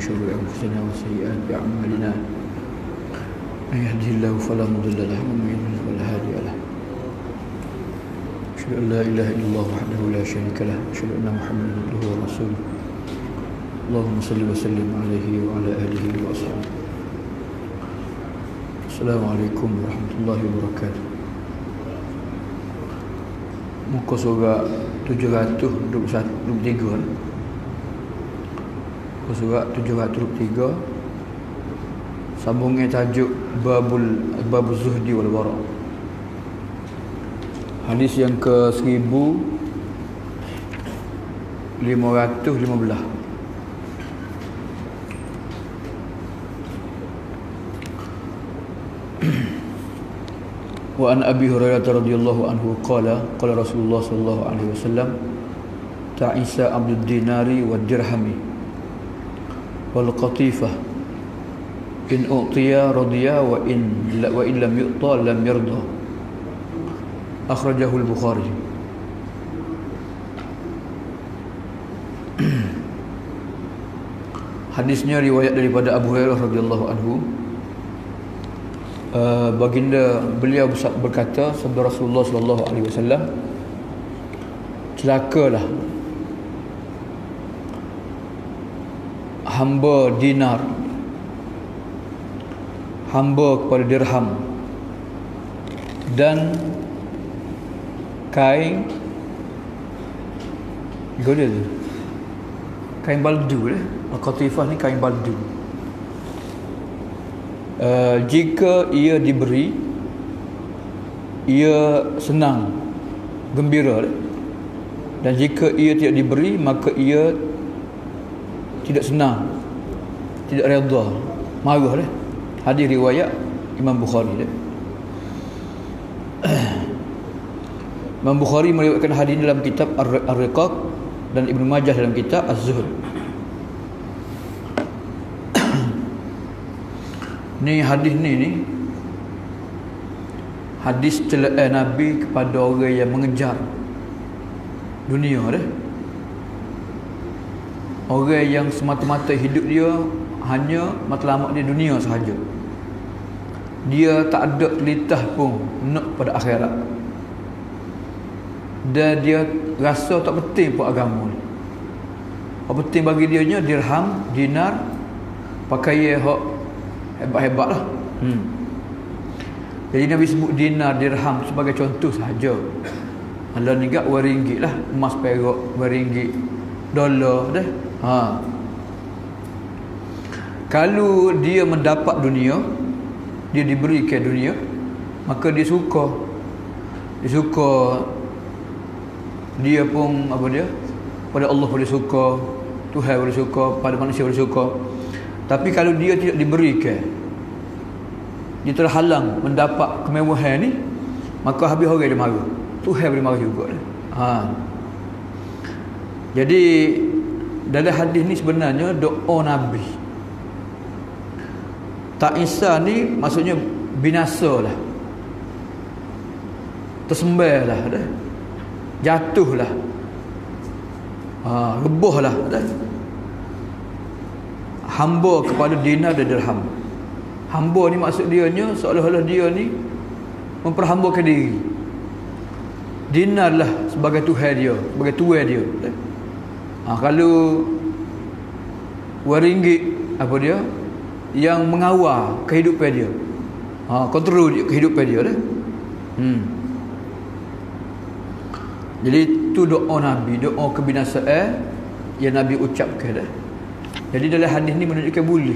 شرور أنفسنا وسيئات أعمالنا من يهده الله فلا مضل له ومن يضلل فلا هادي له أشهد أن لا إله إلا الله وحده لا شريك له أشهد أن محمدا عبده ورسوله اللهم صل وسلم عليه وعلى آله وأصحابه. Assalamualaikum warahmatullahi wabarakatuh. Muka surat 723. Muka surat 723. Sambungnya tajuk Babul Zuhdi wal Wara'. Hadis yang ke 1515. Wa an Abi Hurairah radhiyallahu anhu qala Rasulullah sallallahu alaihi wasallam ta'isa abdud dinari wad dirhami wal qatifah in u'tiya radiya wa in lam yu'ta lam yarda. Akhrajahu al-Bukhari. Hadisnya riwayat daripada Abu Hurairah radhiyallahu anhu. Baginda beliau berkata, sabda Rasulullah sallallahu alaihi wasallam, celakalah hamba dinar, hamba kepada dirham dan kain kain baldu. Al-qatifah ni kain baldu. Jika ia diberi, ia senang, gembira, dan jika ia tidak diberi, maka ia tidak senang, tidak redha, marah. Hadis riwayat Imam Bukhari. Imam Bukhari meriwayatkan hadis dalam kitab Ar-Riqaq dan Ibnu Majah dalam kitab Az-Zuhd. Ni hadis ni hadis celaan Nabi kepada orang yang mengejar dunia dah. Orang yang semata-mata hidup dia hanya matlamat dia dunia sahaja. Dia tak ada telitah pun nak pada akhirat. Dan dia rasa tak penting pun agama ni. Apa penting bagi dia nya dirham, dinar, pakaian hak hebat-hebat lah. Jadi Nabi sebut dinar, dirham sebagai contoh sahaja. Kalau ni kat RM2 lah, emas perak RM2, dolar dah. Kalau dia mendapat dunia, dia diberikan dunia, maka dia suka dia pun pada Allah boleh suka, Tuhan boleh suka, pada manusia boleh suka. Tapi kalau dia tidak diberikan, dia terhalang mendapat kemewahan ni, maka habis orang dia marah. Tuhan boleh marah juga. Jadi dalam hadis ni sebenarnya doa Nabi. Ta'isa ni maksudnya binasalah, tersembahlah, jatuhlah, rebuhlah, hamba kepada dinar dan dirham. Hamba ni maksud dia nya seolah-olah dia ni memperhambakan diri. Dinar lah sebagai Tuhan dia, sebagai tuan dia. Kalau RM1 dia yang mengawal kehidupan dia, kontrol kehidupan dia dah. Jadi itu doa Nabi, doa kebinasaan yang Nabi ucapkan dah. Jadi dalam hadis ni menunjukkan boleh.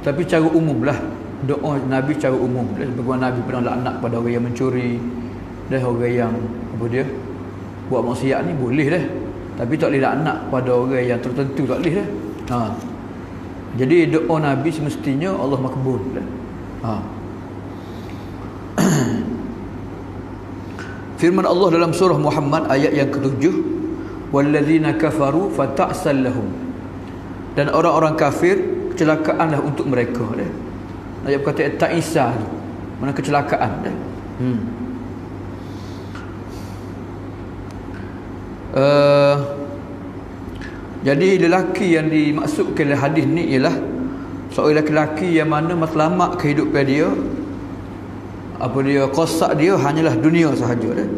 Tapi cara umum lah, doa Nabi cara umum. Bagaimana Nabi pernah laknat pada orang yang mencuri, dan orang yang buat maksiat ni boleh dah. Tapi tak boleh laknat pada orang yang tertentu, tak boleh dah. Jadi doa Nabi semestinya Allah makbul dah. Firman Allah dalam surah Muhammad ayat yang ke-7, walladzina kafaru fata'sal lahum. Dan orang-orang kafir, kecelakaanlah untuk mereka. Ayat berkata ta'isa, mana kecelakaan. Jadi lelaki yang dimaksudkan oleh hadis ni ialah seorang lelaki yang mana matlamat kehidupan dia, apa dia, qasak dia hanyalah dunia sahaja dah.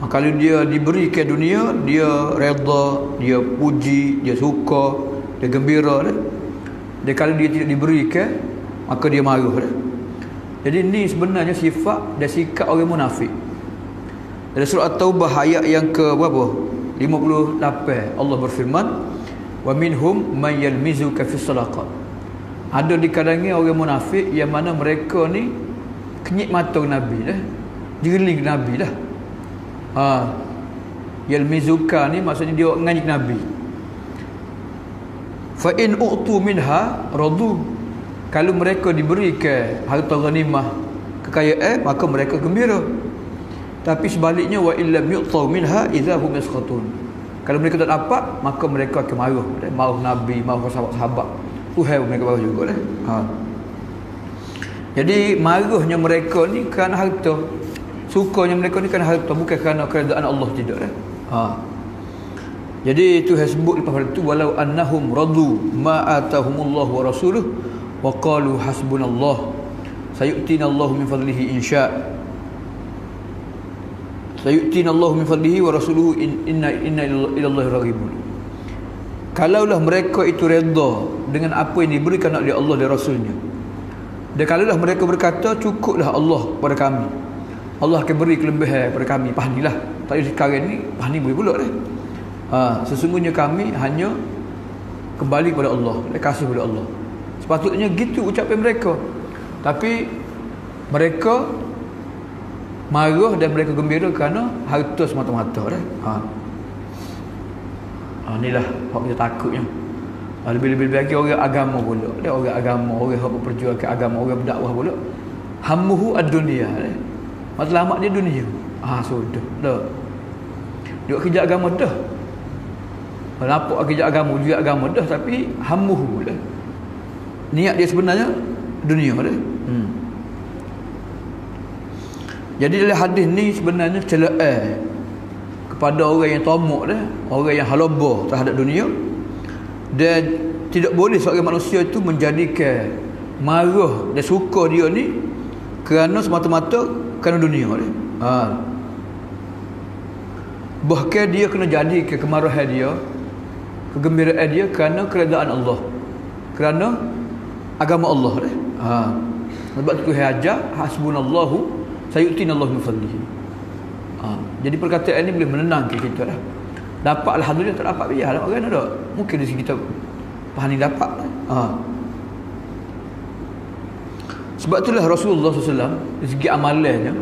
Kalau dia diberikan dunia, dia redha, dia puji, dia suka, dia gembira dah. Dan kalau dia tidak diberikan, maka dia marah dah. Jadi ni sebenarnya sifat dan sikap orang munafik. Dalam surah At-Taubah ayat yang ke berapa? 58, Allah berfirman, wa minhum man yalmizuka fis sadaqat. Ada di kalangan orang munafik yang mana mereka ni kenyit mata Nabi dah, jeling Nabi dah. Yalmizuka ni maksudnya dia ngajak Nabi. Fa in u'tu minha radu. Kalau mereka diberikan harta ghanimah, kekayaan, maka mereka gembira. Tapi sebaliknya, wa illam yu'tau minha idza hum yaskhatun. Kalau mereka tak dapat, maka mereka akan marah. Marah Nabi, marah sahabat-sahabat. Tuhai mereka marah juga dah. Jadi marahnya mereka ni kerana harta. Sukanya mereka ni kerana harta, bukan kerana keredaan Allah, tidak dah. Jadi Tuhan sebut lepas itu, walau annahum radu ma atahumullahu wa rasuluh wa qalu hasbunallah sayu'tina Allahu min fadlihi insya' sayu'tina Allahu min fadlihi wa rasuluhu inna ilallahi raghibun. Kalaulah mereka itu redha dengan apa yang diberikan oleh Allah dan Rasulnya, dan kalaulah mereka berkata cukuplah Allah pada kami, Allah akan beri kelebihan pada kami, pahnilah, tak ada sekarang ni pahni boleh pula dah. Sesungguhnya kami hanya kembali kepada Allah, kasih kepada Allah. Sepatutnya gitu ucapan mereka. Tapi mereka marah dan mereka gembira kerana harta semata-mata dah. Inilah hak kita takutnya. Lebih-lebih lagi orang agama pula. Dia orang agama, orang yang berperjuangkan agama, orang berdakwah pula. Hammuhu ad-dunya. Matlamat dia dunia. Sudah. Dah. Dia kerja agama dah. Nampak kerja agama, juga agama dah, tapi hammuhu pula. Niat dia sebenarnya dunia dah. Jadi dalam hadis ni sebenarnya celaan kepada orang yang tamak dah, orang yang halaba terhadap dunia. Dan tidak boleh seorang manusia itu menjadikan marah dan suka dia ni kerana semata-mata kerana dunia dah. Bahkan dia kena jadikan kemarahan dia, kegembiraan dia kerana keredaan Allah, kerana agama Allah dah. Sebab tu Tuhan ajar hasbunallahu sayu'tina Allahu min fadlihi. Jadi perkataan ni boleh menenangkan kita dah. Dapat alhamdulillah, tak dapat biarlah, orang ada. Mungkin dari kita faham ni dapat. Sebab itulah Rasulullah SAW dari segi amalannya,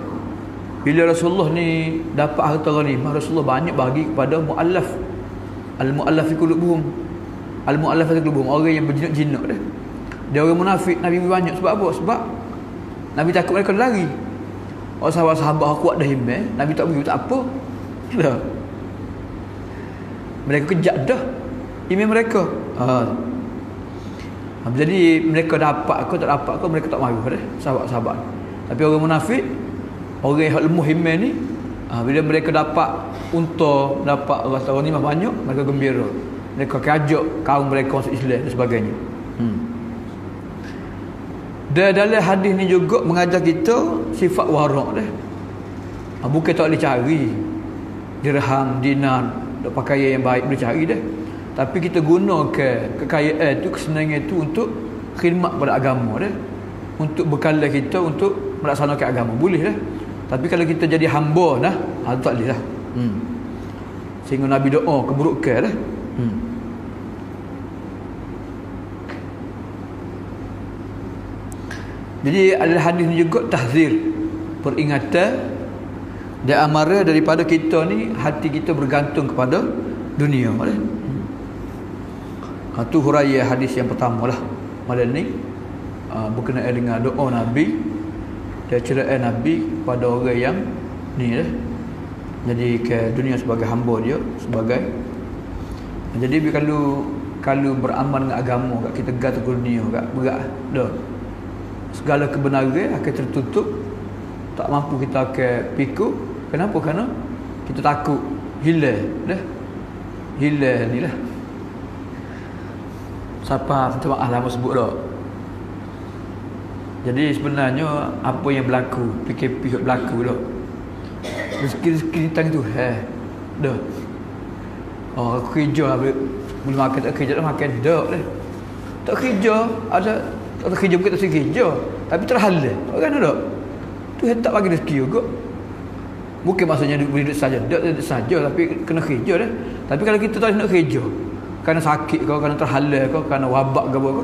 bila Rasulullah ni dapat harta ghanimah, Rasulullah banyak bagi kepada mu'allaf, al-mu'allaf fi qulubuhum, al-mu'allaf fi qulubuhum, orang yang berjinak-jinak dah. Dia orang munafik, Nabi banyak. Sebab apa? Sebab Nabi takut mereka lari. Orang sahabat-sahabat kuat dah himmah, Nabi tak bagi, tak apa dah. Mereka kejap dah iman mereka. Jadi mereka dapat ke tak dapat ke, mereka tak marah dah sahabat-sahabat. Tapi orang munafik, orang yang lemah iman ni, bila mereka dapat unta, dapat rasa ghanimah banyak, mereka gembira. Mereka kajak kaum mereka masuk Islam dan sebagainya. Dan dalam hadis ni juga mengajar kita sifat warak dah. Bukan tak boleh cari dirham, dinar, pakaian yang baik boleh cari dah. Tapi kita gunakan kekayaan tu, kesenangan tu untuk khidmat pada agama dah. Untuk bekalan kita untuk melaksanakan agama, boleh dah. Tapi kalau kita jadi hamba dah, tak boleh dah. Sehingga Nabi doa keburukan dah. Jadi ada hadis ni juga tahzir, peringatan dan amaran daripada kita ni hati kita bergantung kepada dunia. Itu huraian hadis yang pertama lah malam ni, berkenaan dengan doa Nabi dan cerita Nabi kepada orang yang ni lah, jadi ke dunia sebagai hamba dia, sebagai jadi kalau beramal dengan agama kat kita tegar ke dunia kat berat dah, segala kebenaran akan tertutup, tak mampu kita akan pikul. Kenapa? Kerana kita takut hilang dah, hilang ni lah. Siapa minta maaf lama sebut dah. Jadi sebenarnya apa yang berlaku, PKP berlaku dah. Rezeki tang tu dah. Oh, aku kerja boleh makan tak kerja dah makan dak dah. Tak kerja ada tak kerja bukan tak kerja, tapi terhalal. Kan tak? Tu tak bagi rezeki juga. Bukan maksudnya boleh duduk saja, duduk saja tapi kena kerja dah. Tapi kalau kita tak nak kerja, kerana sakit kau, kerana terhalal kau, kerana wabak ke apa,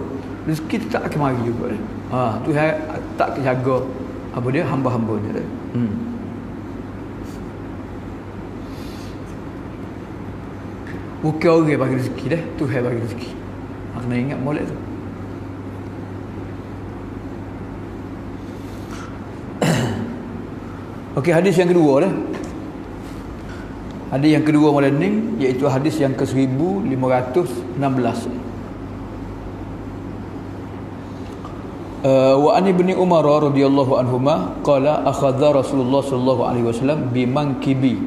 rezeki tak akan mari juga dah. Tu tak jaga apa dia hamba-hambanya dah. Bukan orang bagi rezeki dah, Tuhan bagi rezeki. Kena ingat molek tu. Okey, hadis yang kedua dah. Hadis yang kedua malam ni iaitu hadis yang ke-1516. Wa an ibni Umar radhiyallahu anhuma qala akhadha Rasulullah sallallahu alaihi wasallam bimankibi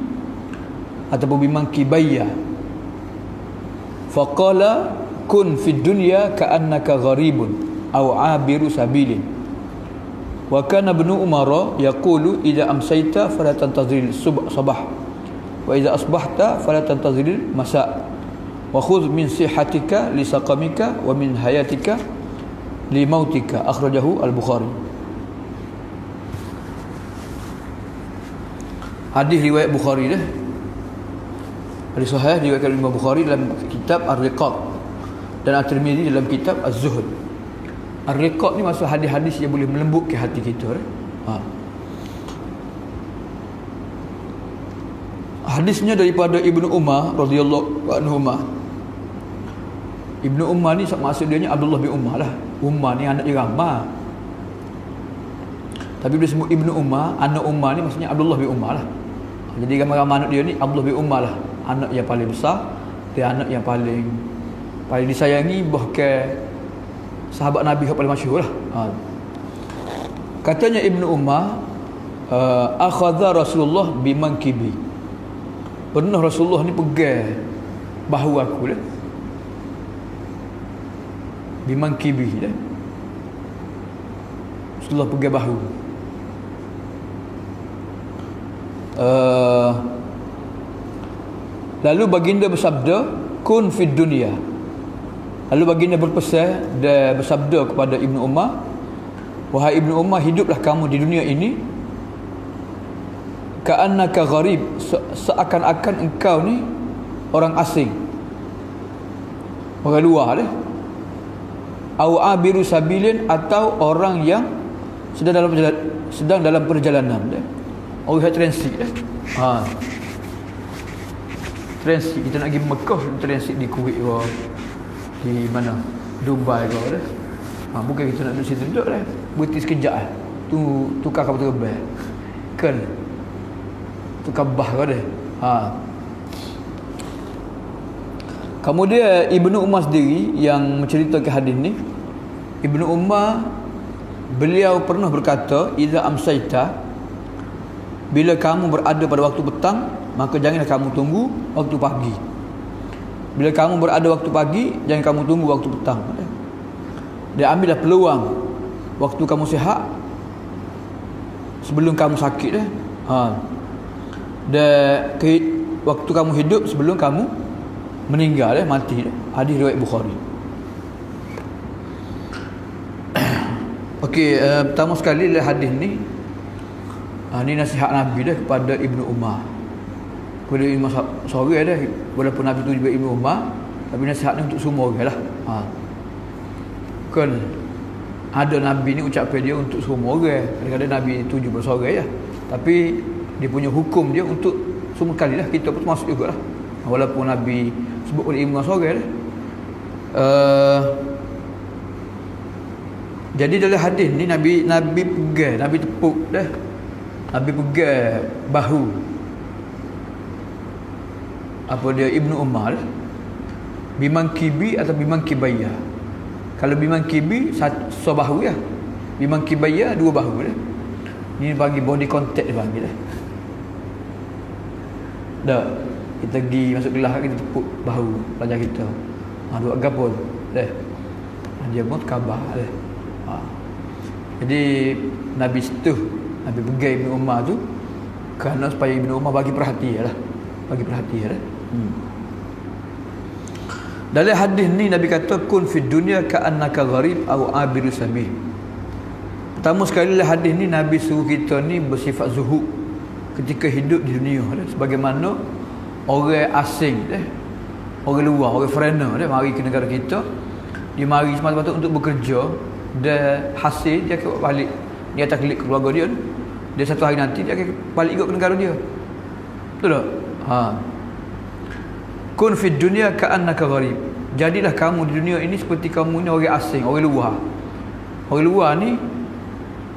ataupun bimankibayya faqala kun fid dunya ka'annaka gharibun aw 'abiru sabilin wa kana ibnu Umar yaqulu idza amsayta fala tantazir sabah wa idza asbahta fala tantazir masa wa khudh min sihatika li saqamika wa min hayatika li mautika akhrajahu al-Bukhari. Hadis riwayat Bukhari dah. Hadis sahih diriwayatkan oleh Imam Bukhari dalam kitab Ar-Riqaq dan At-Tirmizi dalam kitab Az-Zuhd. Ar-Riqaq ni maksud hadis-hadis yang boleh melembutkan hati kita. Hadisnya daripada Ibnu Umar radhiyallahu anhuma. Ibnu Umar ni maksud dia ni Abdullah bin Umar lah. Umar ni anak Irama. Tapi bila sebut Ibnu Umar, anak Umar ni maksudnya Abdullah bin Umar lah. Jadi ramai-ramai anak dia ni Abdullah bin Umar lah. Anak yang paling besar, dia anak yang paling disayangi, bahkan sahabat Nabi yang paling masyhur lah. Katanya Ibnu Umar, akhadha Rasulullah bimankibi. Pernah Rasulullah ni pegang bahu aku lah. Bimankibi dah. Rasulullah pegang bahu. Lalu baginda bersabda, kun fid dunya. Lalu baginda berpesan dan bersabda kepada Ibnu Umar, wahai Ibnu Umar, hiduplah kamu di dunia ini ka'annaka gharib, seakan-akan engkau ni orang asing, orang luar dah, au abiru sabilin, atau orang yang sedang dalam perjalanan dah. Orang transit dah. Transit, kita nak pergi Mekah, transit di Kuwait ke, di mana, Dubai ke dah. Bukan kita nak duduk situ duduk dah, berhenti sekejap lah, tukar kapal terbang kan, tukar bah ke dah. Kemudian Ibnu Umar sendiri yang menceritakan hadis ni, Ibnu Umar beliau pernah berkata, idza amsayta, bila kamu berada pada waktu petang, maka janganlah kamu tunggu waktu pagi. Bila kamu berada waktu pagi, jangan kamu tunggu waktu petang. Dia ambillah peluang waktu kamu sihat sebelum kamu sakit dah. Dan waktu kamu hidup sebelum kamu meninggal dah, mati dah. Hadis riwayat Bukhari. Okey, pertama sekali lah hadis ni, ni nasihat Nabi dah kepada Ibnu Umar. Kepada Ibnu seorang dah, walaupun Nabi tu juga Ibnu Umar, tapi nasihat ni untuk semua orang lah. Kan ada Nabi ni ucapan dia untuk semua orang. Kadang-kadang Nabi tuju pada seorang ya, tapi dia punya hukum dia untuk semua kali lah. Kita pun masuk juga lah, walaupun Nabi sebut oleh Ibnu seorang dah. Jadi dalam hadis ni Nabi pegang, Nabi tepuk dah, Nabi pegang bahu apa dia Ibnu Umar, bimankibi atau bimankibayya. Kalau bimankibi satu bahu ya, bimankibayya dua bahu dah. Ni bagi body contact dia panggil dah. Dah kita pergi masuk kelas, kita tepuk bahu pelajar kita. Dua gapun dah. dia pun khabar lah. Jadi Nabi setuh, Nabi pegai Ibn Umar tu kerana supaya Ibn Umar bagi perhatian lah. Dalam hadis ni Nabi kata kun fid dunya ka'annaka gharib aw abiru sabil. Pertama sekali lah hadis ni Nabi suruh kita ni bersifat zuhud ketika hidup di dunia sebagaimana orang asing orang luar, orang foreigner mari ke negara kita, dia mari semata-mata untuk bekerja, dan hasil dia akan balik dia akan klik keluarga dia, dia satu hari nanti dia akan balik juga ke negara dia. Betul tak? Kun fid dunya ka'annaka gharib. Jadilah kamu di dunia ini seperti kamu ni orang asing, orang luar. Orang luar ni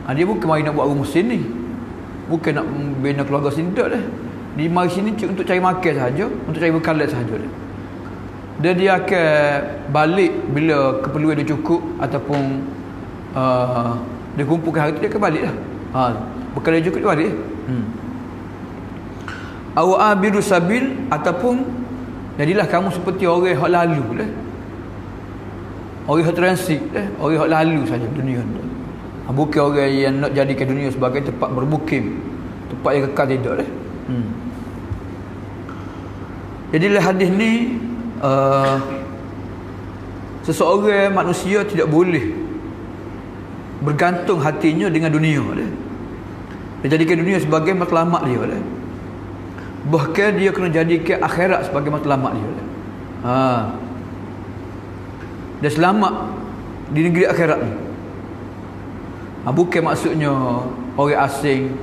dia bukan mari nak buat rumah sini, bukan nak bina keluarga sini tak dah. Dia mari sini untuk cari makan sahaja, untuk cari bekalan sahaja dah. Dan dia akan balik bila keperluan dia cukup ataupun dia kumpulkan harta, dia akan balik lah. Bekal dia cukup dia balik. Aw abiru sabil, ataupun jadilah kamu seperti orang yang lalu lah. Orang yang transit orang yang lalu saja dunia tu. Bukan orang yang nak jadikan dunia sebagai tempat bermukim, tempat yang kekal, tidak lah. Jadilah hadis ni seseorang manusia tidak boleh bergantung hatinya dengan dunia lah. Dia jadikan dunia sebagai matlamat dia lah. Bahkan dia kena jadikan akhirat sebagai matlamat dia lah. Dia selamat di negeri akhirat ni. Bukan maksudnya orang asing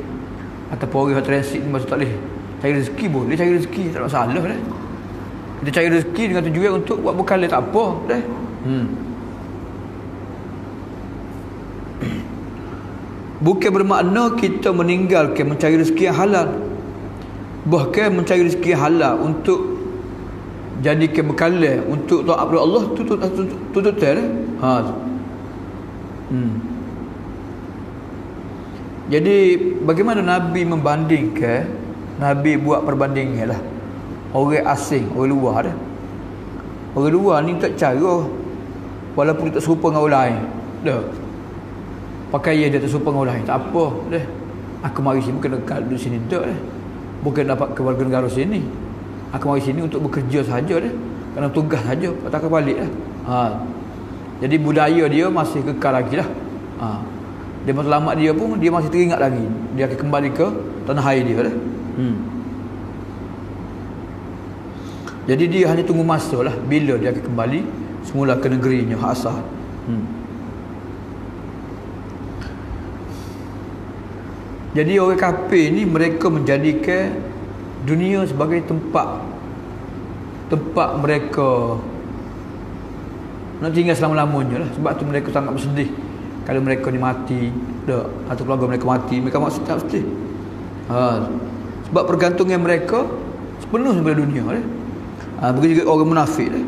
ataupun orang transit ni maksud tak boleh cari rezeki, boleh cari rezeki, tak ada masalah dah. Kita cari rezeki dengan tujuan untuk buat bekalan, tak apa dah. Bukan bermakna kita meninggalkan mencari rezeki yang halal. Bahkan mencari rezeki yang halal untuk jadikan bekalan untuk taat kepada Allah tu dah. Jadi bagaimana Nabi membandingkan, Nabi buat perbandingan lah. Orang asing, orang luar dah. Orang luar ni tak cara, walaupun dia tak serupa dengan orang lain dah. Pakaian dia tak serupa dengan orang lain, tak apa dah. Aku mari sini bukan dekat di sini tak dah. Bukan dapat keluarga negara sini. Aku mari sini untuk bekerja sahaja dah. Kerana tugas sahaja, tak akan balik dah. Jadi budaya dia masih kekal lagi lah. Dia matlamat dia pun dia masih teringat lagi. Dia akan kembali ke tanah air dia dah. Jadi dia hanya tunggu masa lah bila dia akan kembali semula ke negerinya hak asal. Jadi orang kafir ni mereka menjadikan dunia sebagai tempat mereka nak tinggal selama-lamanya lah. Sebab tu mereka sangat bersedih kalau mereka ni mati dah, atau keluarga mereka mati, mereka maksud tak sedih. Sebab pergantungan mereka sepenuhnya pada dunia dah. Begitu juga orang munafik dah.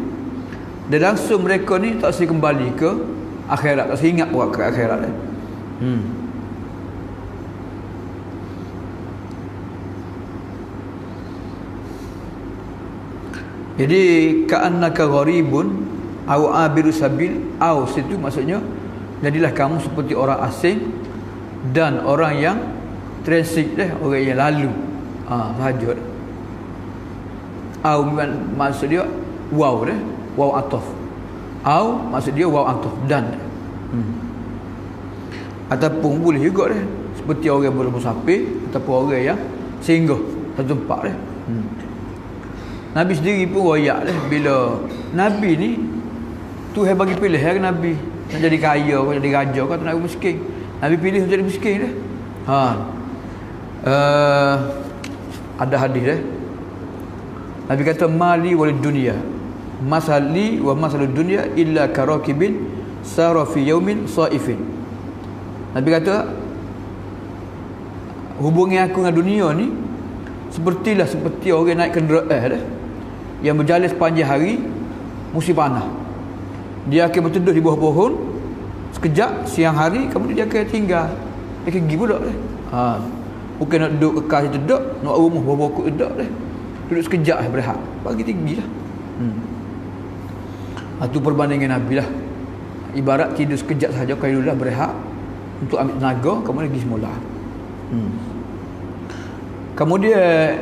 Dan langsung mereka ni tak sempat kembali ke akhirat, tak sempat ingat buat ke akhirat dah. Jadi ka'annaka gharibun aw abiru sabil, aw situ maksudnya jadilah kamu seperti orang asing dan orang yang transit orang yang lalu sahaja. Aw maksud dia waw waw ataf. Aw maksud dia waw ataf dan. Ataupun boleh juga seperti orang yang bermusafir ataupun orang yang singgah satu tempat Nabi sendiri pun royak bila Nabi ni Tuhan bagi pilihan Nabi nak jadi kaya ke jadi raja ke atau nak miskin. Nabi pilih untuk jadi miskin ada hadis Nabi kata mali walid dunya masali wa masalud dunya illa karakibin sara fi yaumin saifin. Nabi kata hubungi aku dengan dunia ni seperti orang naik kenderaan yang berjalan sepanjang hari musim panas. Dia akan berteduh di bawah pohon sekejap, siang hari kemudian dia akan tinggal, dia akan pergi pula bukan nak duduk kekal situ duduk, nak rumah bawah pokok duduk duduk sekejap berehat, pagi tinggi lah. Itu perbandingan Nabi lah. Ibarat tidur sekejap saja, qailulah berehat untuk ambil tenaga, kemudian pergi semula. Kemudian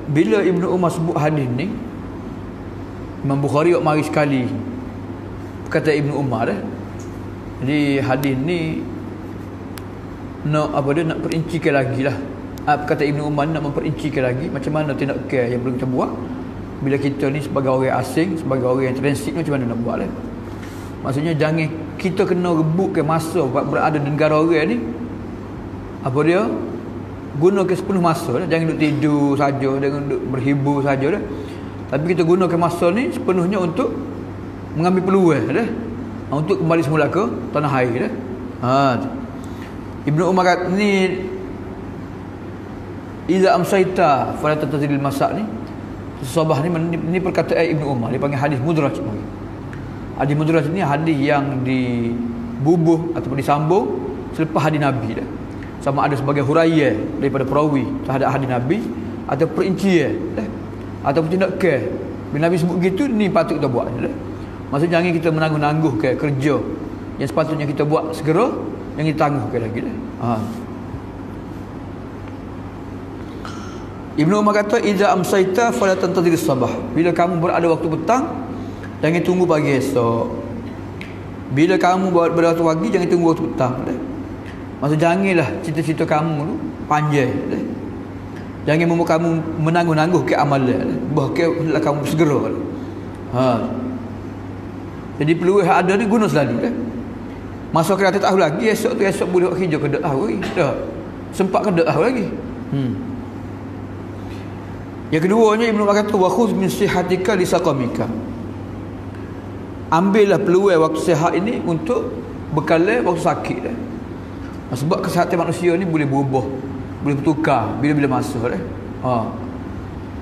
bila Ibnu Umar sebut hadis ni, Imam Bukhari mari sekali kata Ibnu Umar dah. Jadi hadis ni nak perincikan lagi lah. Kata Ibnu Umar nak memperincikan lagi macam mana tindakan yang perlu kita buat bila kita ni sebagai orang asing, sebagai orang yang transit, macam mana nak buat lah. Maksudnya jangan kita kena rebutkan masa berada di negara orang ni, gunakan sepenuh masa lah. Jangan duduk tidur saja, jangan duduk berhibur saja lah. Tapi kita gunakan masa ni sepenuhnya untuk mengambil peluang dah, untuk kembali semula ke tanah air dah. Ibnu Umar kata ni, iza amsaita fala tatazilil masak ni, sabah ni perkataan Ibnu Umar, dia panggil hadis mudraj. Hadis mudraj ni hadis yang dibubuh ataupun disambung selepas hadis Nabi dah. Sama ada sebagai huraian daripada perawi terhadap hadis Nabi, atau perincian dah, ataupun tindakan. Bila Nabi sebut gitu, ni patut kita buat dah. Maksudnya jangan kita menangguh-nangguhkan kerja yang sepatutnya kita buat segera, yang kita tangguhkan lagi dah. Ibnu Umar kata, iza amsaita fala tantazir sabah. Bila kamu berada waktu petang, jangan tunggu pagi esok. Bila kamu berada waktu pagi, jangan tunggu waktu petang dah. Maksud janganlah cita-cita kamu tu panjang dah. Jangan membuat kamu menangguh-nangguh ke amalan, bahkan kamu segera. Jadi peluang yang ada ni guna selalu dah. Masa kita tak tahu lagi, esok boleh buat kerja ke tak tahu lagi. Dah. Sempat ke tak tahu lagi. Yang keduanya Ibnu Umar kata, wa khudh min sihatika li saqamika. Ambillah peluang waktu sihat ini untuk bekalan waktu sakit dah. Sebab kesihatan manusia ni boleh berubah, boleh bertukar bila-bila masa dah.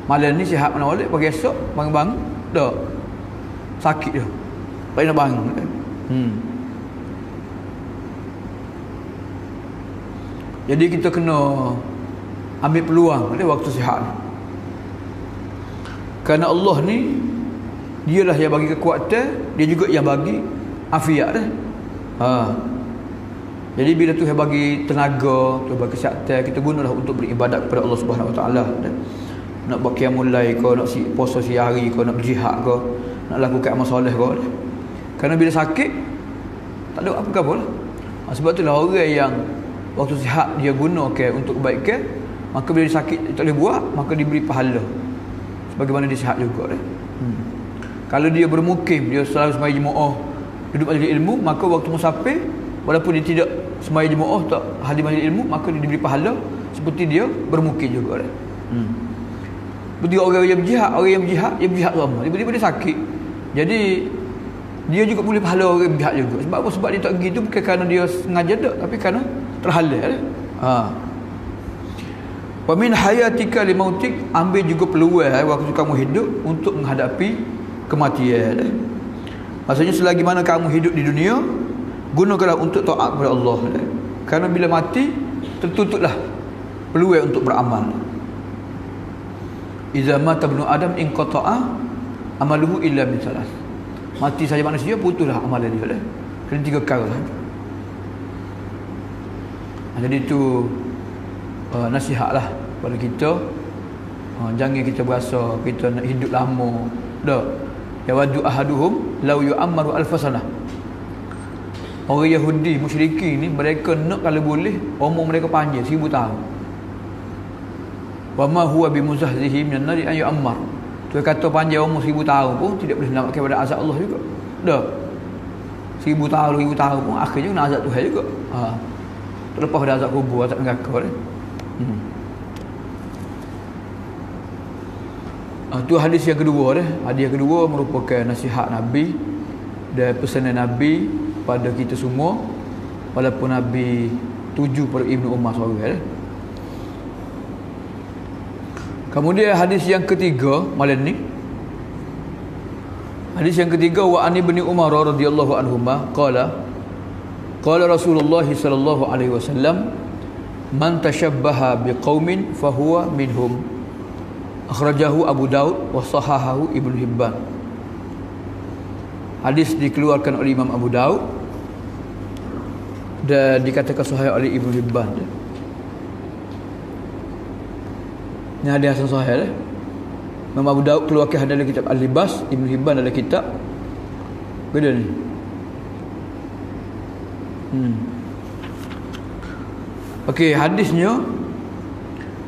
Malam ni sihat mana boleh, pagi esok bangun-bangun dah sakit dah. Tak nak bangun dah. Jadi kita kena ambil peluang pada waktu sihat ni. Kerana Allah ni, dialah yang bagi kekuatan, dia juga yang bagi afiat dah. Jadi bila Tuhan bagi tenaga, Tuhan bagi kesihatan, kita gunalah untuk beribadat kepada Allah Subhanahu Wa Taala. Nak buat qiyamul lail ke, nak puasa siang hari ke, nak berjihad ke, nak lakukan amal soleh ke. Kerana bila sakit, tak ada apa-apa lah. Sebab itulah orang yang waktu sihat dia gunakan untuk kebaikan, maka bila dia sakit dia tak boleh buat, maka diberi pahala sebagaimana dia sihat juga dah. Kalau dia bermukim, dia selalu sembahyang jemaah, duduk majlis ilmu, maka waktu musafir, walaupun dia tidak sembahyang jemaah, tak hadir majlis ilmu, maka dia diberi pahala seperti dia bermukim juga dah. Seperti orang yang berjihad, dia berjihad sama, tiba-tiba dia sakit, jadi dia juga boleh pahala orang berjihad juga. Sebab apa? Sebab dia tak pergi tu bukan kerana dia sengaja tak, tapi kerana terhalang. Wa min hayatika li mautik, ambil juga peluang waktu kamu hidup untuk menghadapi kematian. Maksudnya selagi mana kamu hidup di dunia, gunakanlah untuk taat kepada Allah. Kerana bila mati, tertutuplah peluang untuk beramal. Iza mata ibnu Adam inqata'a amaluhu illa min salas. Mati saja manusia, putuslah amalan dia dah. Kena 3 perkara saja. Jadi itu nasihatlah pada kita. Jangan kita berasa kita nak hidup lama. Dah. Ya wadu ahaduhum law yu'ammaru alfasanah. Orang Yahudi musyrikin ni, mereka nak kalau boleh umur mereka panjang 1000 tahun. Wa ma huwa bimuzahzihi minan nari an yu'ammar. Tu kata panjang umur 1000 tahun pun tidak boleh selamatkan pada azab Allah juga. Dah. 1000 tahun, 2000 tahun pun akhirnya kena azab Tuhan juga. Terlepas pada azab kubur, azab neraka dah. Tu hadis yang kedua dah. Hadis yang kedua merupakan nasihat Nabi dan pesanan Nabi pada kita semua, walaupun Nabi tuju pada Ibnu Umar seorang dah. Kemudian hadis yang ketiga malam ni, hadis yang ketiga, wa an ibni Umar radhiyallahu anhuma qala Rasulullah sallallahu alaihi wasallam, man tashabbaha biqaumin fahuwa minhum. Akhrajahu Abu Daud wa sahahahu Ibnu Hibban. Hadis dikeluarkan oleh Imam Abu Daud dan dikatakan sahih oleh Ibnu Hibban. Ini hadis hasan sahih. Imam Abu Daud keluarkan dalam kitab Al-Libas, Ibnu Hibban dalam kitab beda ni. Okey, hadisnya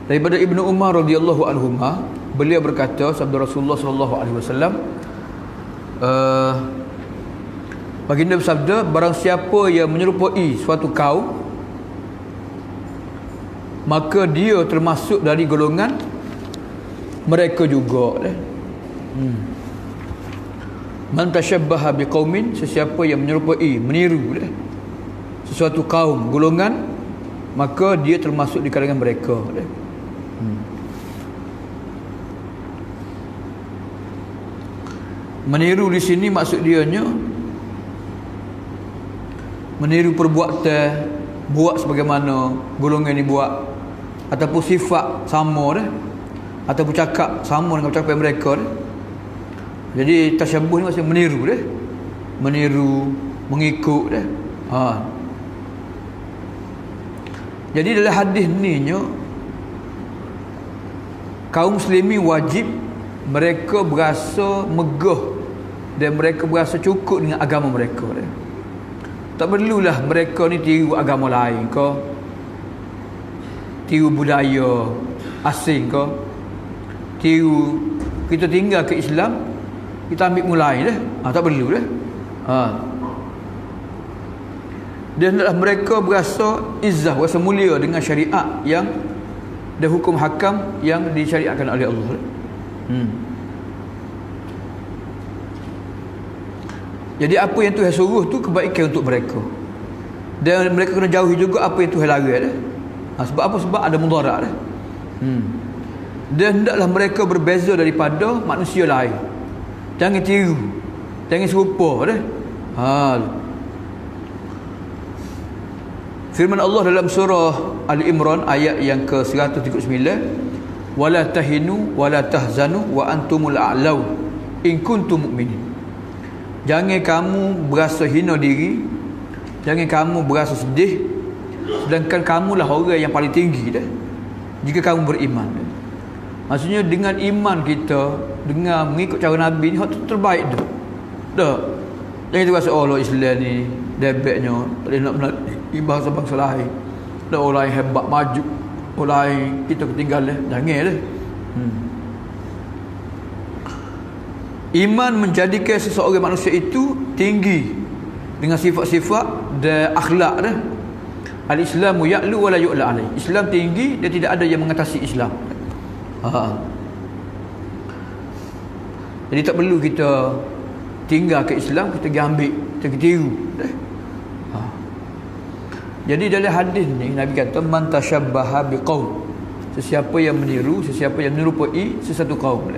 daripada Ibnu Umar radhiyallahu anhuma, beliau berkata sabda Rasulullah sallallahu alaihi wasallam, baginda bersabda, barang siapa yang menyerupai suatu kaum, maka dia termasuk dari golongan mereka juga. Man tashabbaha biqaumin, sesiapa yang menyerupai, meniru sesuatu kaum, golongan, maka dia termasuk di kalangan mereka. Meniru di sini maksud dianya meniru perbuatan, buat sebagaimana golongan ni buat, ataupun sifat sama dah, ataupun cakap sama dengan ucapan mereka dah. Jadi tasyabuh ni maksudnya meniru dah, meniru, mengikut dah. Jadi dalam hadis ni nya, kaum muslimin wajib mereka berasa megah dan mereka berasa cukup dengan agama mereka dah. Tak perlulah mereka ni tiru agama lain ke, tiru budaya asing ke, tiru, kita tinggal ke Islam, kita ambil mulai dah. Tak perlu dah. Dan hendaklah mereka berasa izzah, berasa mulia dengan syariat yang dan hukum hakam yang disyariatkan oleh Allah. Jadi apa yang Tuhan suruh tu kebaikan untuk mereka, dan mereka kena jauhi juga apa yang Tuhan larang dah. Sebab apa? Sebab ada mudarat dah. Dan hendaklah mereka berbeza daripada manusia lain. Jangan tiru, jangan serupa dah. Firman Allah dalam surah Al-Imran ayat yang ke-139, wala tahinu wala tahzanu wa antumul a'lau in kuntum mu'minin. Jangan kamu berasa hina diri, jangan kamu berasa sedih, sedangkan kamulah orang yang paling tinggi dah jika kamu beriman. Maksudnya dengan iman kita, dengan mengikut cara Nabi ni, hak terbaik dah. Dah. Jangan kita rasa Allah Islam ni debeknya tak boleh nak melalui bangsa-bangsa lain. Dah orang yang hebat maju, orang lain kita ketinggalan. Jangan dah. Iman menjadikan seseorang manusia itu tinggi dengan sifat-sifat dan akhlak dah. Al-Islamu ya'lu wa la yu'la alaih. Islam tinggi dan tidak ada yang mengatasi Islam. Jadi tak perlu kita tinggal ke Islam, kita pergi ambil, kita tiru. Jadi dalam hadis ni Nabi kata man tashabbaha biqaum, sesiapa yang meniru, sesiapa yang menyerupai sesuatu kaum.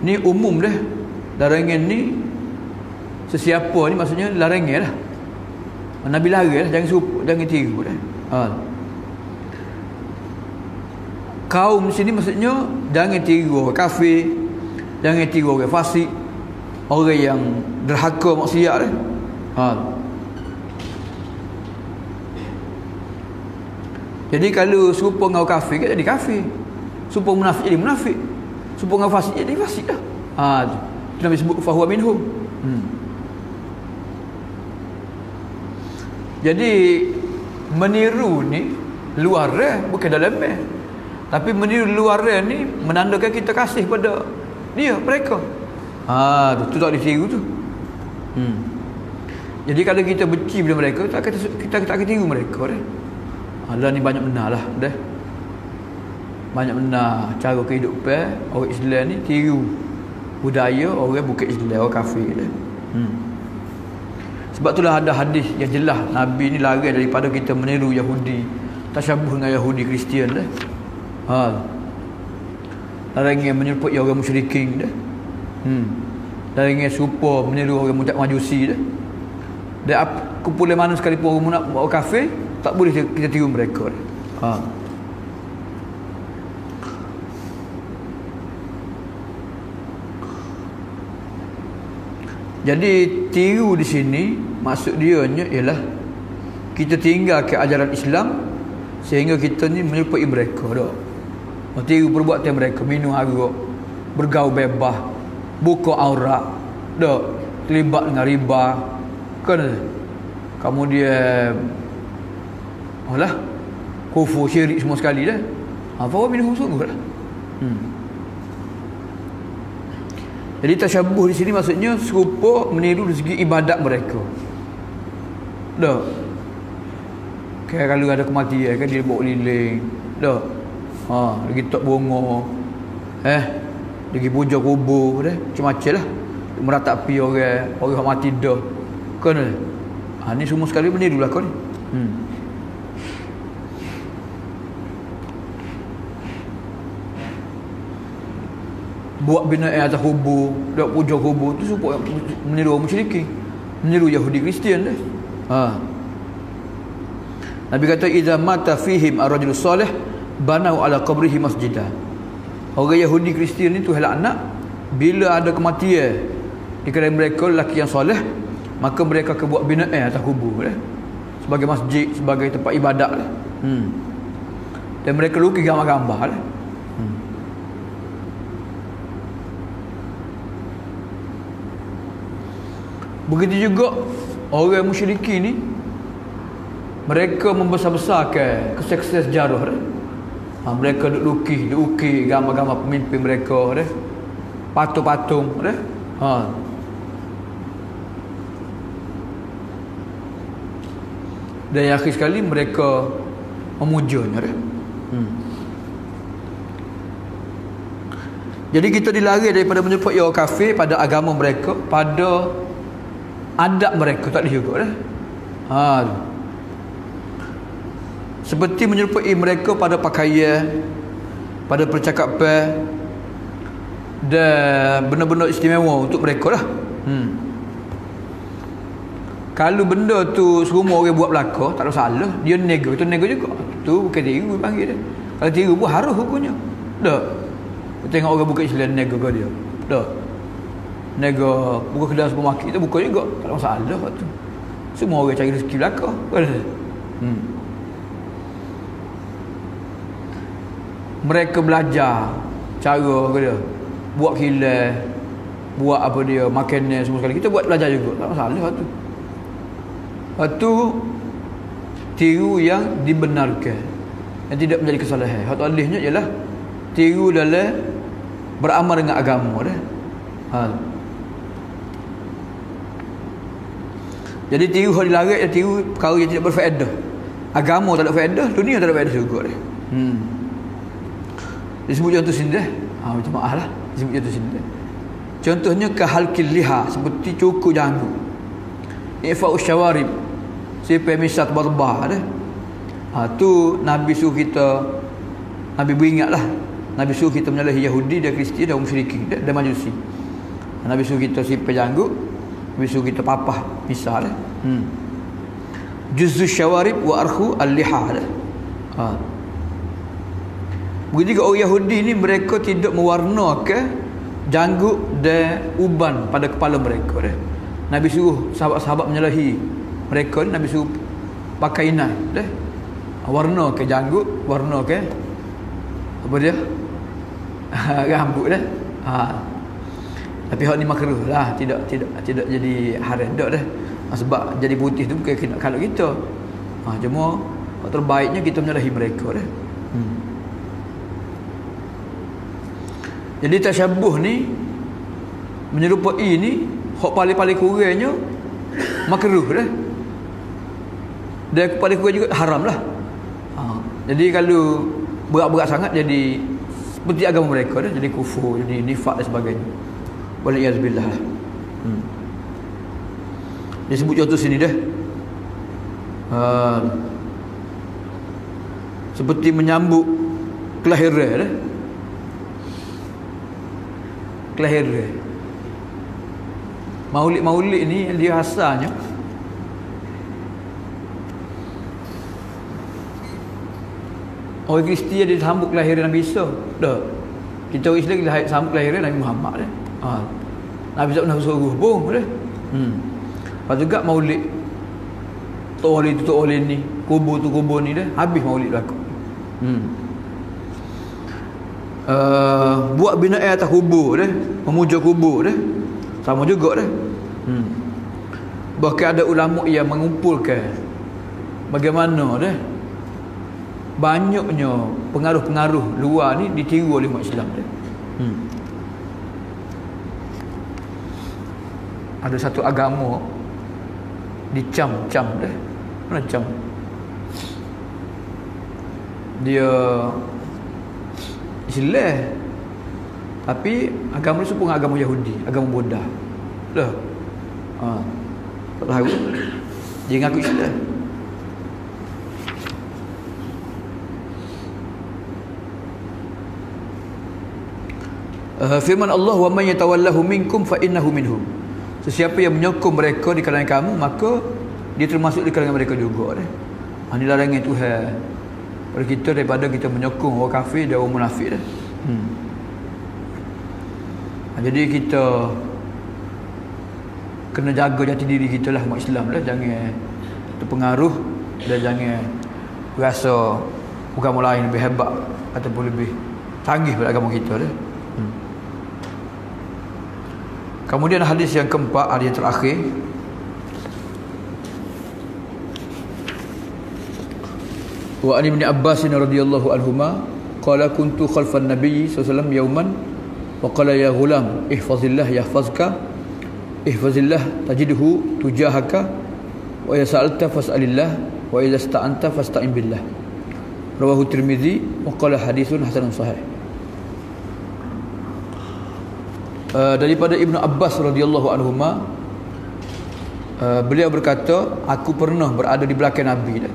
Ni umum dah. Larangan ni sesiapa ni maksudnya larangan lah. Nabi larang lah, jangan serupa, jangan tiru dah. Kaum sini maksudnya jangan tiru orang kafir, jangan tiru orang fasik, orang yang derhaka maksiat dah. Jadi kalau serupa dengan orang kafir, jadi kafir. Serupa munafik jadi munafik. Serupa dengan fasik jadi fasik dah. Itu Nabi sebut fahuwa minhum. Jadi meniru ni luar bukan dalam tapi meniru luar ni menandakan kita kasih pada dia, mereka. Tu tak ditiru tu. Jadi kalau kita benci pada mereka, kita tak akan tiru mereka dah. Allah ni banyak benar lah dah. Banyak benar cara kehidupan orang Islam ni tiru budaya orang bukan Islam, orang kafir dah. Sebab itulah ada hadis yang jelas Nabi ni larang daripada kita meniru Yahudi, tasyabuh dengan Yahudi Kristian dah. Larangan menyerupai orang musyrikin dah. Larangan serupa meniru orang majusi dah. Dan kumpulan mana sekalipun orang kafir, tak boleh kita tiru mereka dah. Jadi tiru di sini maksud dia ialah kita tinggal ke ajaran Islam sehingga kita ni menyerupai mereka dah. Tiru perbuatan mereka, minum arak, bergaul bebas, buka aurat, dah, terlibat dengan riba, kan? Kemudian alah, kufur, syirik semua sekali dah. Fahuwa minhum sungguh lah. Jadi tasyabuh di sini maksudnya serupa meniru dari segi ibadat mereka. Dah. Kayak kalau ada kematian kan dia bawa liling. Dah. Lagi tak bunga. Lagi puja kubur dah. Macam-macam lah. Meratapi orang mati dah. Kan? Ni semua sekali meniru lah kau ni. Buat binaan atas kubur, dak puja kubur tu supaya meniru orang musyrikin, meniru Yahudi Kristian dah. Nabi kata idza mata fihim ar-rajul salih banau ala qabrihi masjidah. Orang Yahudi Kristian ni tu halak anak bila ada kematian di kalangan mereka lelaki yang soleh, maka mereka akan buat binaan atas kubur dah. Sebagai masjid, sebagai tempat ibadat dah. Dan mereka lukis gambar-gambar dah. Begitu juga orang musyrikin ni, mereka membesar-besarkan kesuksesan sejarah dah. Mereka duk lukis gambar-gambar pemimpin mereka dah. Patung-patung dah. Dan yang akhir sekali mereka memujanya dah. Jadi kita dilarang daripada menyerupai orang kafir pada agama mereka, pada adab mereka, tak ada juga dah. Seperti menyerupai mereka pada pakaian, pada percakapan dan benda-benda istimewa untuk mereka lah. Kalau benda tu semua orang buat belaka, tak ada salah. Dia nego, itu nego juga. Tu bukan tiru panggil dia. Kalau tiru pun harus hukumnya. Dah. Tengok orang buka Islam nego ke dia. Dah. Nego buka kedai supermarket tu buka juga, tak ada masalah tu. Semua orang cari rezeki belaka. Mereka belajar cara dia buat kilas, buat apa dia makanan semua sekali. Kita buat belajar juga, tak ada masalah tu. Lepas tu tiru yang dibenarkan, yang tidak menjadi kesalahan. Hak alihnya ialah tiru dalam beramal dengan agama dah. Jadi tiru hal dilarang, tiru perkara yang tidak berfaedah. Agama tak ada faedah, dunia tak ada faedah juga dah. Disebut contoh sini dah. Macam maaf lah disebut contoh sini dah. Contohnya kahalkil liha, seperti cukur janggut. Ifa'us syawarib, siapa misal tebal-tebal dah. Tu Nabi suruh kita, Nabi beringatlah, Nabi suruh kita menyalahi Yahudi dan Kristian dan musyrikin dan Majusi. Nabi suruh kita siapa janggut, Nabi suruh kita papah misal dah. Juz'us syawarib wa arkhu al-liha dah. Begitu juga orang Yahudi ni, mereka tidak mewarnakan janggut dan uban pada kepala mereka dah. Nabi suruh sahabat-sahabat menyalahi mereka ni, Nabi suruh pakai inai dah. Warna ke janggut, warna ke apa dia? Rambut dah. Tapi hak ni makruh lah, tidak jadi haram dak dah. Sebab jadi putih tu bukan kalau kita. Cuma terbaiknya kita menyalahi mereka dah. Jadi tasyabuh ni, menyerupai ni, hak paling-paling kurangnya makruh dah. Dan paling kurang juga haram lah. Jadi kalau berat-berat sangat jadi seperti agama mereka dah, jadi kufur, jadi nifak dan sebagainya. Waliyazbillah. Dia sebut contoh sini dah. Seperti menyambut kelahiran dah. Kelahiran. Maulid ni dia asalnya orang Kristian dia sambut kelahiran Nabi Isa. Dah. Kita orang Islam kita sambut kelahiran Nabi Muhammad dah. Nabi tak pernah suruh pun dah. Lepas juga maulid. Oleh tu oleh ni, kubur tu kubur ni dah, habis maulid berlaku. Buat binaan atas kubur dah, memuja kubur dah, sama juga dah. Bahkan ada ulama yang mengumpulkan bagaimana dah banyaknya pengaruh-pengaruh luar ni ditiru oleh umat Islam dah. Ada satu agama dicam-cam dah. Mana cam? Dia Islam, tapi agama dia pun agama Yahudi, agama Buddha. Dah. Tak tahu. Dia ngaku Islam. Firman Allah, wa man yatawallahu minkum fa innahu minhum. Sesiapa yang menyokong mereka di kalangan kamu, maka dia termasuk di kalangan mereka juga. Ini larangan Tuhan pada kita daripada kita menyokong orang kafir dan orang munafik. Jadi kita kena jaga jati diri kita lah, umat Islam lah. Jangan terpengaruh dan jangan rasa agama lain lebih hebat ataupun lebih canggih pada agama kita lah. Kemudian hadis yang keempat, hadis yang terakhir. Wa an Ibn Abbas radhiyallahu anhuma qala kuntu khalfan nabiy sallallahu alaihi wasallam yawman wa qala ya ghulam ihfazillah yahfazka ihfazillah tajidhu tujahaka wa idza sa'alta fas'alillah wa idza ista'anta fasta'in billah. Rawahu Tirmizi wa qala haditsun hasanun sahih. Daripada Ibnu Abbas radhiyallahu anhuma, beliau berkata, aku pernah berada di belakang Nabi dah.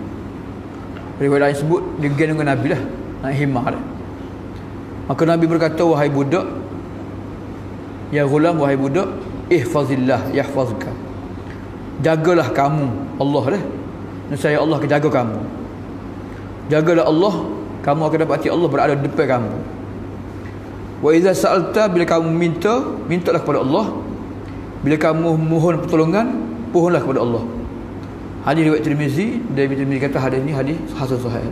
Riwayat lain sebut dia pergi dengan Nabi lah, naik himar dah. Maka Nabi berkata, wahai budak, ya ghulam, wahai budak, ihfazillah yahfazka. Jagalah kamu Allah dah. Nescaya Allah akan jaga kamu. Jagalah Allah, kamu akan dapati Allah berada di depan kamu. Wa idza sa'alta, bila kamu minta, mintalah kepada Allah. Bila kamu mohon pertolongan, mohonlah kepada Allah. Hadis riwayat Tirmizi, dan Tirmizi kata hadis ni hadis hasan sahih.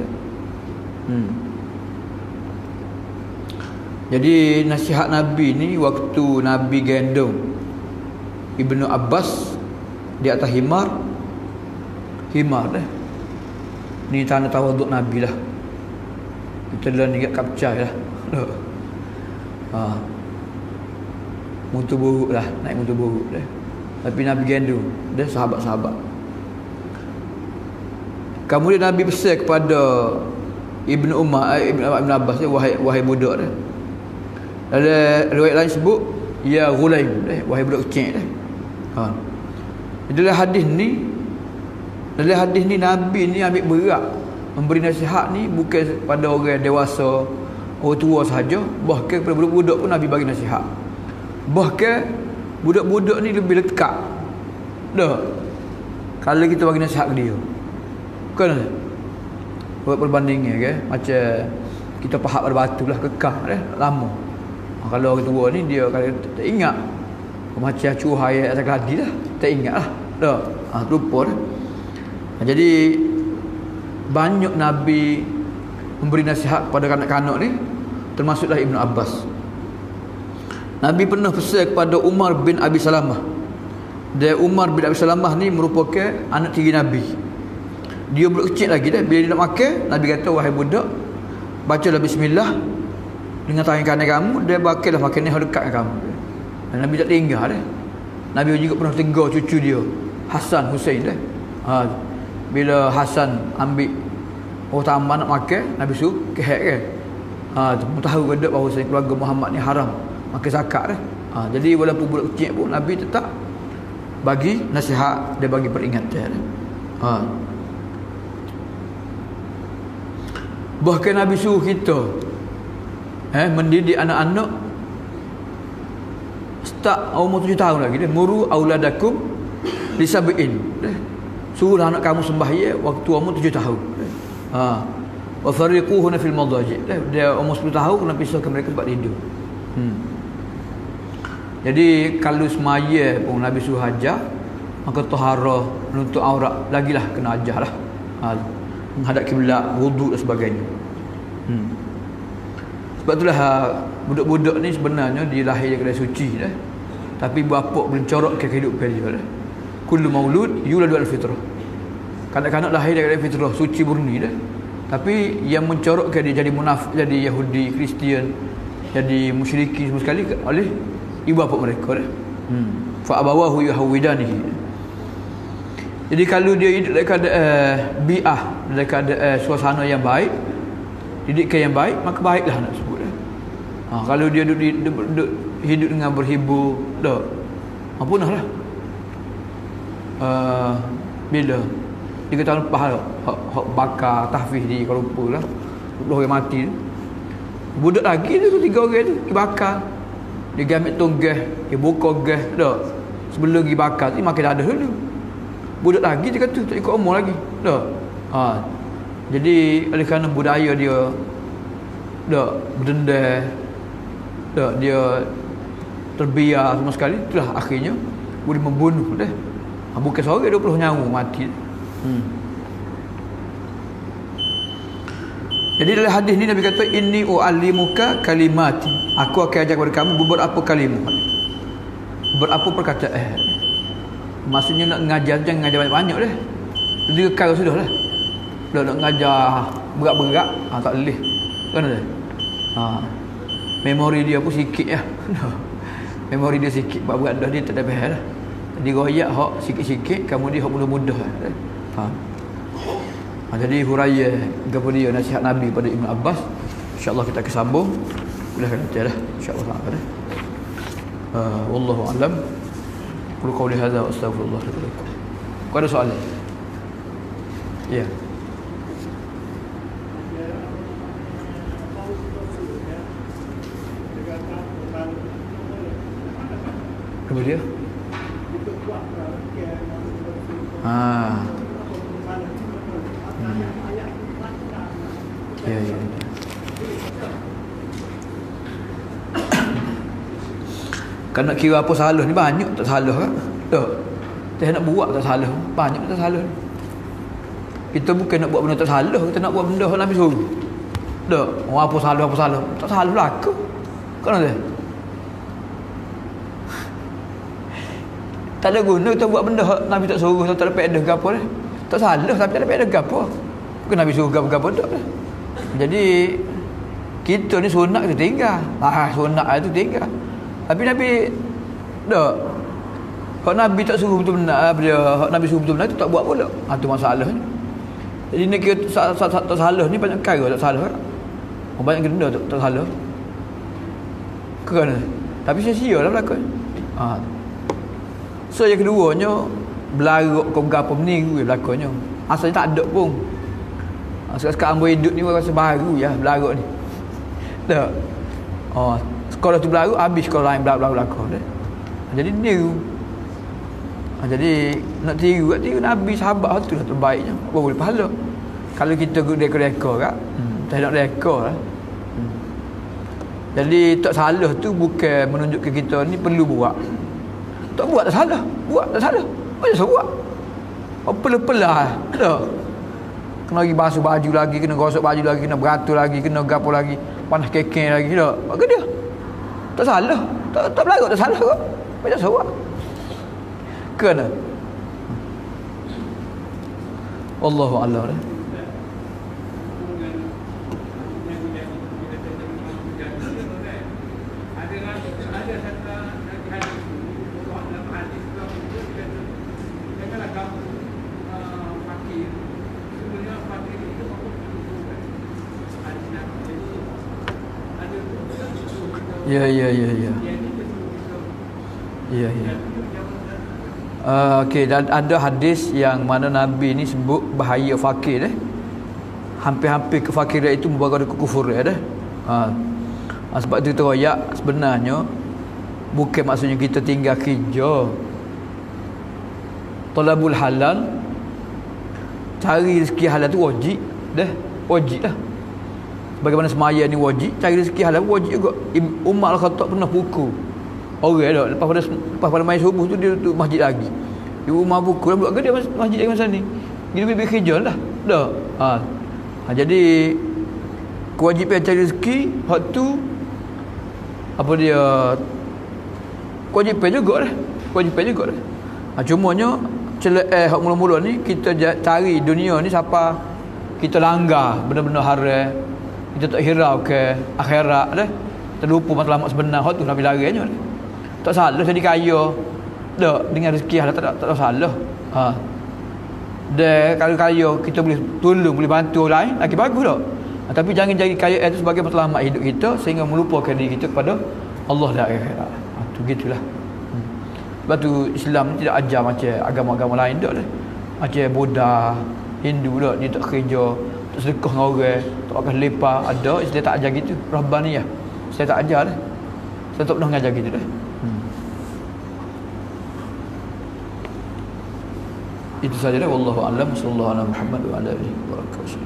Jadi nasihat Nabi ni waktu Nabi gendong Ibnu Abbas di atas himar dah. Ni tanda tawaduk Nabi lah. Kita dah ni kapcai lah. Mutu buruk lah, naik mutu buruk dah. Tapi Nabi gendong dia sahabat-sahabat. Kemudian Nabi pesan kepada Ibnu Abbas, wahai budak dah. Ada riwayat lain sebut ya ghulaim, wahai budak kecil dah. Dalam hadis ni Nabi ni ambil berat memberi nasihat ni bukan pada orang dewasa, orang tua sahaja, bahkan kepada budak-budak pun Nabi bagi nasihat. Bahkan budak-budak ni lebih lekat dah kalau kita bagi nasihat ke dia. Bukan buat perbandingan ke, macam kita pahat pada batu lah, kekal dah lama. Kalau orang tua ni dia kalau tak ingat, macam curah air atas keladi lah, tak ingat lah dah. Terlupa dah. Jadi banyak Nabi memberi nasihat kepada kanak-kanak ni, termasuklah Ibnu Abbas. Nabi pernah pesan kepada Umar bin Abi Salamah. Dan Umar bin Abi Salamah ni merupakan anak tiri Nabi. Dia budak kecil lagi dah. Bila dia nak makan, Nabi kata, wahai budak, bacalah bismillah dengan tangan kanan kamu, dia bakallah makan ni dekat dengan kamu. Dan Nabi tak tinggal dah. Nabi juga pernah tegur cucu dia, Hasan Husain dah. Bila Hasan ambil orang taman nak makan, Nabi suruh kehek kan. Tahu ke tak bahawa keluarga Muhammad ni haram makan zakat dah. Jadi walaupun budak kecil pun Nabi tetap bagi nasihat, dia bagi peringatan dah. Bahkan Nabi suruh kita mendidik anak-anak start umur 7 tahun lagi. Muru auladakum lisabiin. Suruhlah anak kamu sembahyang waktu umur 7 tahun. Wa fariquhuna fil madaji. Dia umur 10 tahun kena pisahkan mereka tempat tidur. Jadi kalau semaya pun Nabi suruh ajar, maka tahara, menutup aurat, lagilah kena ajar lah. Menghadap kiblat, wuduk dan sebagainya. Sebab itulah budak-budak ni sebenarnya dia lahir daripada suci dah. Tapi bapa mencorok ke kehidupan dia dah. Kullu maulud yuladu al-fitrah. Kanak-kanak lahir daripada fitrah suci murni dah. Tapi yang mencorokkan dia jadi munafik, jadi Yahudi, Kristian, jadi musyriki semua sekali oleh ibu bapa mereka dah. Fa abawahu yuhawidanihi. Jadi kalau dia hidup dalam keadaan bi'ah, dalam keadaan suasana yang baik, didikan yang baik, maka baiklah anak tersebut. Kalau dia duduk hidup dengan berhibur, dah punahlah. Bila 3 tahun lepas hak bakar tahfiz di Kuala Lumpur lah, 20 orang mati tu. Budak lagi tu 3 orang tu pergi bakar. Dia ambil tong gas, dia buka gas dah. Sebelum pergi bakar tu makan dadah dulu. Budak lagi dia kata tak ikut umur lagi. Dah. Jadi oleh kerana budaya dia dah berdendam, dah dia terbiar semua sekali, itulah akhirnya boleh membunuh dah. Bukan seorang 20 nyawa mati. Jadi dalam hadis ni Nabi kata inni u'allimuka kalimati. Aku akan ajar kepada kamu beberapa kalimat. Beberapa perkataan. Maksudnya nak mengajar jangan mengajar banyak-banyak dah. Jadi kekal sudah lah. Dah nak mengajar berat-berat tak boleh. Kan dah. Memori dia pun sikit lah. Memori dia sikit, berat dah dia tak ada bahaya lah. Jadi royak hak sikit-sikit, kemudian hak mudah-mudah lah. Jadi huraiya kepada dia nasihat Nabi pada Ibn Abbas. InsyaAllah kita akan sambung. Boleh nanti lah. InsyaAllah ta'ala. Wallahu a'lam. Qul qawli hadza wa astaghfirullah li wa lakum. Kau ada soalan? Ya. Kemudian ya. Kan nak kira apa salah ni banyak tak salah kan? Tak. Kita nak buat tak salah, banyak tak salah. Kita bukan nak buat benda tak salah, kita nak buat benda yang Nabi suruh. Tak. Apa salah tak salah berlaku. Kan ada? Tak ada guna kita buat benda Nabi tak suruh, tak ada faedah ke apa dah. Tak salah tapi tak ada faedah ke apa. Bukan Nabi suruh apa tak dah. Jadi kita ni sunat kita tinggal. Sunat itu tinggal. Tapi Nabi tak. Hak Nabi tak suruh betul benar dia, hak Nabi suruh betul benar tu tak buat pula. Itu masalahnya. Jadi nak kira tak salah ni banyak perkara tak salah. Banyak benda tak salah. Kerana tapi sia-sia lah berlaku. So yang keduanya belaruk kau berapa meniru berlakunya. Asalnya tak ada pun. Sekarang ambil hidup ni rasa baru ya belaruk ni. Tak. Sekolah tu berlaruk habis sekolah lain berlaruk dah. Jadi niru. Jadi nak tiru Nabi sahabat tu lah terbaiknya. Apa boleh pahala. Kalau kita reka-reka kan, tak nak reka lah. Jadi tak salah tu bukan menunjukkan kita ni perlu buat. Tak buat tak salah. Buat tak salah. Macam saya buat. Pelah-pelah. Tak. Kena pergi basuh baju lagi, kena gosok baju lagi, kena beratur lagi, kena gapo lagi, panas kekeng lagi. Tak. Bagi dia. Tak salah. Tak berlaku tak salah kok. Macam saya buat. Kena. Wallahu a'lam. Ya. Okey, dan ada hadis yang mana Nabi ni sebut bahaya fakir hampir-hampir kefakiran itu membawa kepada kekufuran sebab itu teroyak sebenarnya bukan maksudnya kita tinggal kerja. Talabul halal, cari rezeki halal tu wajib dah. Bagaimana semaya ni wajib, cari rezeki halal wajib juga. Umar Al-Khattab pernah pukul orang dah lepas pada main subuh tu dia duduk masjid lagi. Ibu rumah buku buat kerja masjid yang masa ni. Gitu pergi kerja lah. Dah. Jadi kewajipan cari rezeki hak tu apa dia kewajipan juga dah. Kewajipan juga dah. Cumanya celah hak mula-mula ni kita cari dunia ni siapa kita langgar benda-benda haram, kita tak hirau ke akhirat dah. Terlupa matlamat sebenar hak tu Nabi larangnya. Tak salah jadi kaya. Dak dengan rezeki halal tak salah. Dan kalau kaya kita boleh tolong, boleh bantu orang lain, lagi bagus tak? Tapi jangan jadi kaya itu sebagai matlamat hidup kita sehingga melupakan diri kita kepada Allah dan akhirat. Tu gitulah. Sebab tu Islam ni tidak ajar macam agama-agama lain dak lah. Macam Buddha, Hindu dak, dia tak kerja, tak sedekah dengan orang, tak makan lepas, ada Islam tak ajar gitu. Rabbaniyah. Saya tak ajar dah. Saya tak pernah mengajar gitu dah. Itu sajalah, wallahu a'lam, sallallahu alaihi Muhammad wa ala alihi wa barakatuh.